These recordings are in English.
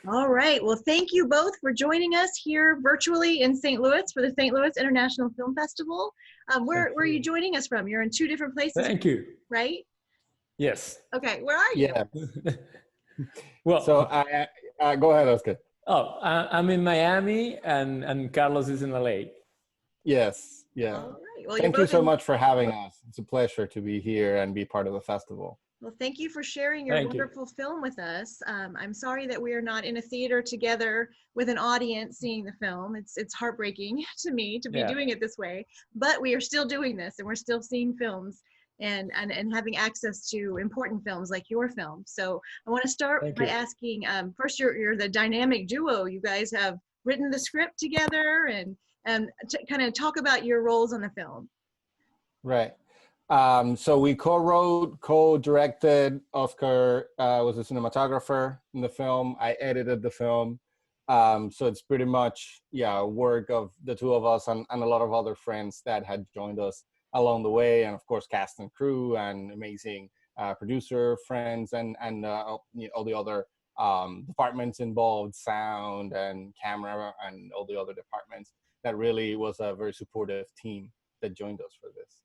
All right. Well, thank you both for joining us here virtually in St. Louis for the St. Louis International Film Festival. Where are you joining us from? You're in two different places. Thank you. Right? Yes. Okay. Where are you? Yeah. Well, So go ahead, Oscar. Oh, I'm in Miami and Carlos is in LA. Yes. Yeah. All right. Well, Thank you so much for having us. It's a pleasure to be here and be part of the festival. Well, thank you for sharing your wonderful film with us. I'm sorry that we are not in a theater together with an audience seeing the film. It's heartbreaking to me to be doing it this way, but we are still doing this and we're still seeing films and having access to important films like your film. So I want to start by asking, first, you're the dynamic duo. You guys have written the script together and kind of talk about your roles on the film. Right. So we co-wrote, co-directed. Oscar was a cinematographer in the film. I edited the film. So it's pretty much, work of the two of us and a lot of other friends that had joined us along the way. And of course, cast and crew and amazing producer friends and all the other departments involved, sound and camera and all the other departments. That really was a very supportive team that joined us for this.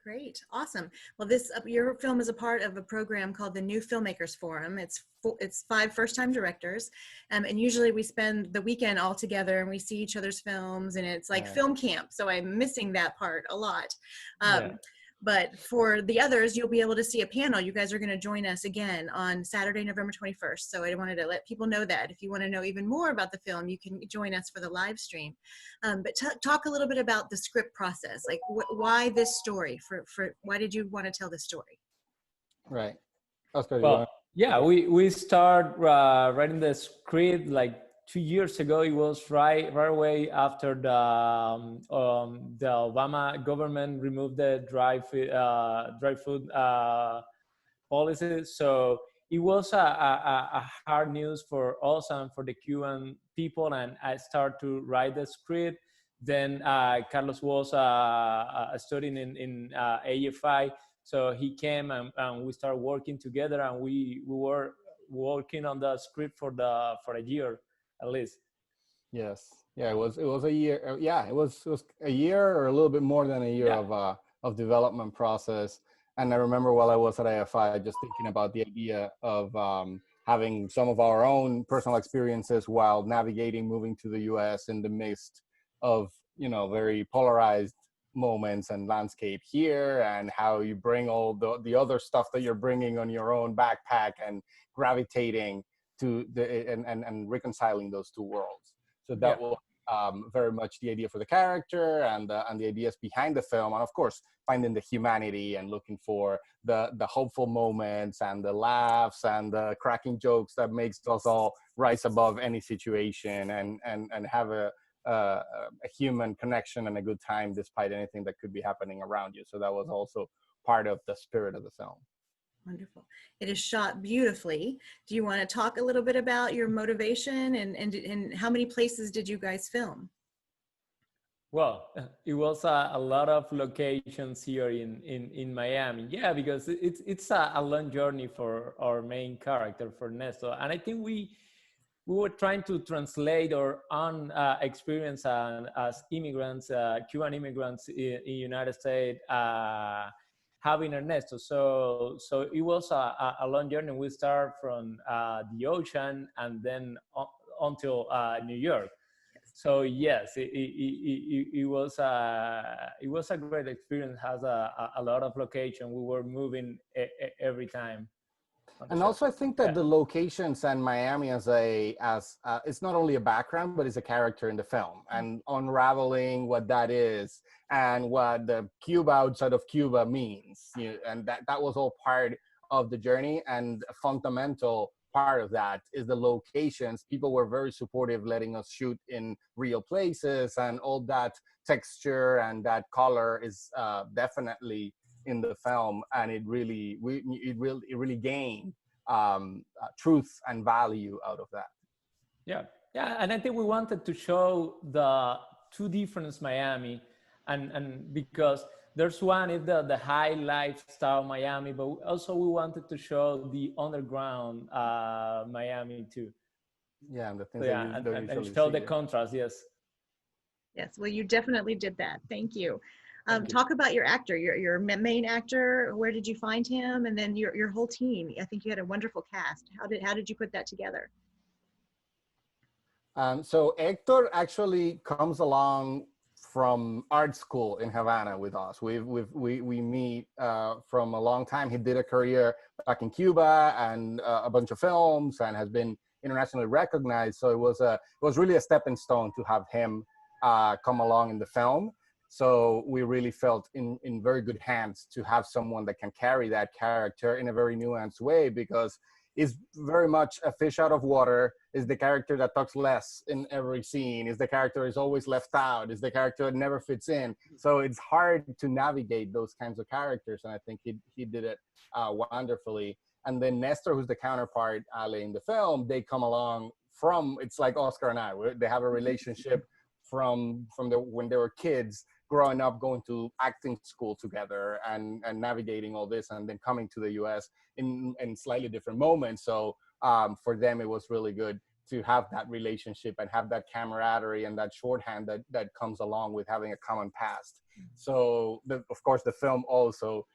Great, awesome. Well, your film is a part of a program called the New Filmmakers Forum. It's 5 first-time directors, and usually we spend the weekend all together and we see each other's films, and it's like film camp. So I'm missing that part a lot. But for the others, you'll be able to see a panel. You guys are going to join us again on Saturday, November 21st. So I wanted to let people know that. If you want to know even more about the film, you can join us for the live stream. But talk a little bit about the script process. Like, why this story? Why did you want to tell this story? Right. Oscar, we start writing the script like 2 years ago. It was right away after the Obama government removed the dry food policy. So it was a hard news for us and for the Cuban people. And I started to write the script. Then Carlos was studying in AFI. So he came and we started working together, and we were working on the script for a year. At least. Yes. Yeah, it was a year. It was a year or a little bit more than a year of development process. And I remember while I was at AFI, just thinking about the idea of having some of our own personal experiences while navigating, moving to the US in the midst of, very polarized moments and landscape here, and how you bring all the other stuff that you're bringing on your own backpack and gravitating to and reconciling those two worlds. So that was very much the idea for the character and the ideas behind the film, and of course finding the humanity and looking for the hopeful moments and the laughs and the cracking jokes that makes us all rise above any situation and have a human connection and a good time despite anything that could be happening around you. So that was also part of the spirit of the film. Wonderful. It is shot beautifully. Do you want to talk a little bit about your motivation and how many places did you guys film? Well, it was a lot of locations here in Miami. Yeah, because it's a long journey for our main character, for Ernesto. And I think we were trying to translate our own experience as immigrants, Cuban immigrants in United States, having Ernesto. So it was a long journey. We start from the ocean and then until New York. So yes, it was a great experience. Has a lot of location. We were moving every time. And also, I think that the locations and Miami as it's not only a background, but it's a character in the film, and unraveling what that is and what the Cuba outside of Cuba means. And that was all part of the journey, and a fundamental part of that is the locations. People were very supportive, letting us shoot in real places, and all that texture and that color is definitely in the film, and it really gained truth and value out of that. Yeah, and I think we wanted to show the two different Miami, and because there's one is the high lifestyle Miami, but also we wanted to show the underground Miami too. Yeah, and the things So that yeah, you don't and usually show see. the contrast. Yes. Yes, well, you definitely did that. Thank you. Thank you. Talk about your actor, your main actor. Where did you find him? And then your whole team. I think you had a wonderful cast. How did you put that together? So Hector actually comes along from art school in Havana with us. We meet from a long time. He did a career back in Cuba and a bunch of films, and has been internationally recognized. So it was really a stepping stone to have him come along in the film. So we really felt in very good hands to have someone that can carry that character in a very nuanced way, because is very much a fish out of water, is the character that talks less in every scene, is the character is always left out, is the character that never fits in. So it's hard to navigate those kinds of characters, and I think he did it wonderfully. And then Nestor, who's the counterpart, Ale, in the film, they come along from, it's like Oscar and I, they have a relationship from when they were kids, growing up, going to acting school together, and navigating all this, and then coming to the US in slightly different moments. So for them, it was really good to have that relationship and have that camaraderie and that shorthand that comes along with having a common past. So of course the film also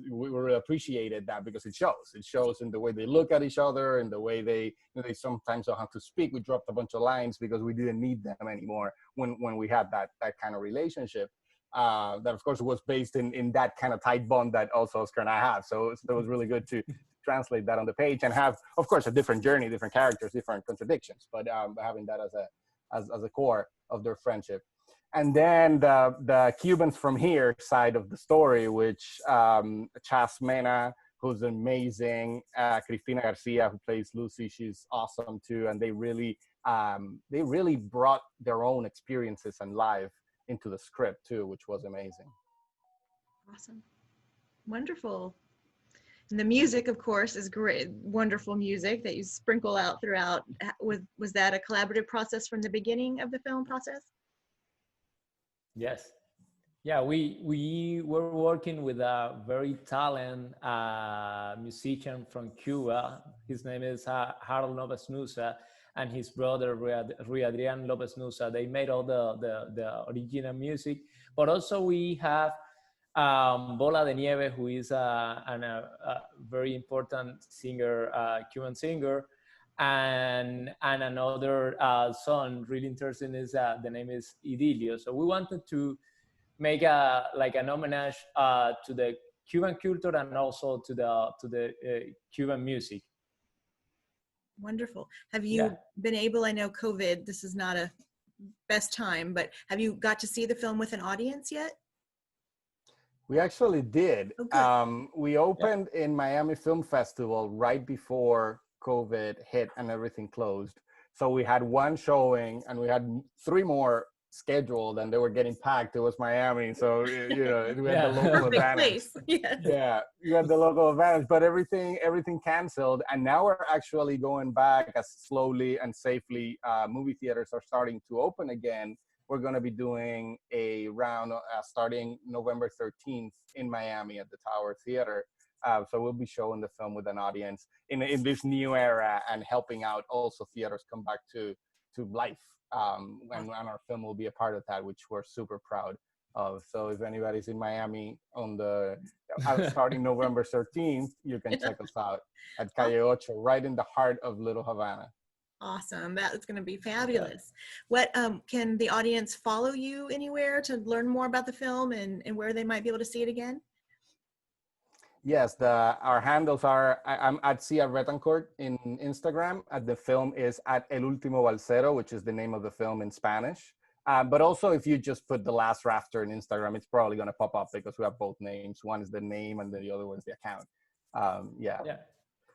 we really appreciated that, because it shows in the way they look at each other, in the way they sometimes don't have to speak. We dropped a bunch of lines because we didn't need them anymore when we had that kind of relationship. That of course was based in that kind of tight bond that also Oscar and I have. So it was really good to translate that on the page and have, of course, a different journey, different characters, different contradictions, but having that as a core of their friendship. And then the Cubans from here side of the story, which Chas Mena, who's amazing, Cristina Garcia, who plays Lucy, she's awesome too, and they really brought their own experiences and life into the script too, which was amazing. Awesome. Wonderful. And the music, of course, is great. Wonderful music that you sprinkle out throughout. Was that a collaborative process from the beginning of the film process? Yes. Yeah, we were working with a very talented musician from Cuba. His name is Harold Lopez Nusa, and his brother Rui Adrian Lopez Nusa. They made all the original music, but also we have Bola de Nieve, who is a very important singer, Cuban singer, and another song really interesting is the name is Idilio. So we wanted to make an homage to the Cuban culture and also to the Cuban music. Wonderful. Have you been able, I know COVID, this is not a best time, but have you got to see the film with an audience yet? We actually did. Oh, we opened in Miami Film Festival right before COVID hit and everything closed. So we had one showing and we had 3 more scheduled, and they were getting packed. It was Miami, so we had the local advantage. Yes. Yeah, you had the local advantage, but everything canceled, and now we're actually going back as slowly and safely movie theaters are starting to open again. We're going to be doing a round starting November 13th in Miami at the Tower Theater. So we'll be showing the film with an audience in this new era, and helping out also theaters come back to life. And our film will be a part of that, which we're super proud of. So if anybody's in Miami starting November 13th, you can check us out at Calle Ocho, right in the heart of Little Havana. Awesome. That is going to be fabulous. What can the audience follow you anywhere to learn more about the film and where they might be able to see it again? Yes, our handles are, I'm at Cia Betancourt in Instagram. The film is at El Último Balsero, which is the name of the film in Spanish. But also, if you just put the Last Rafter in Instagram, it's probably going to pop up, because we have both names. One is the name, and then the other one is the account. Yeah.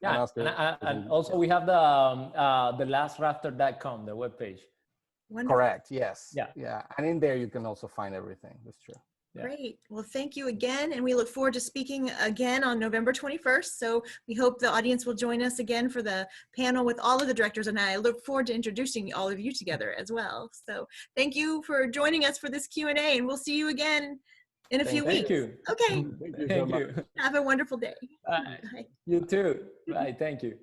And also we have the lastrafter.com, the webpage. Wonderful. Correct. Yes. Yeah. And in there you can also find everything. That's true. Great. Well, thank you again. And we look forward to speaking again on November 21st. So we hope the audience will join us again for the panel with all of the directors. And I look forward to introducing all of you together as well. So thank you for joining us for this Q&A, and we'll see you again in a few weeks. Thank you. Okay. Thank you so much. Have a wonderful day. Bye. You too. Bye. Thank you.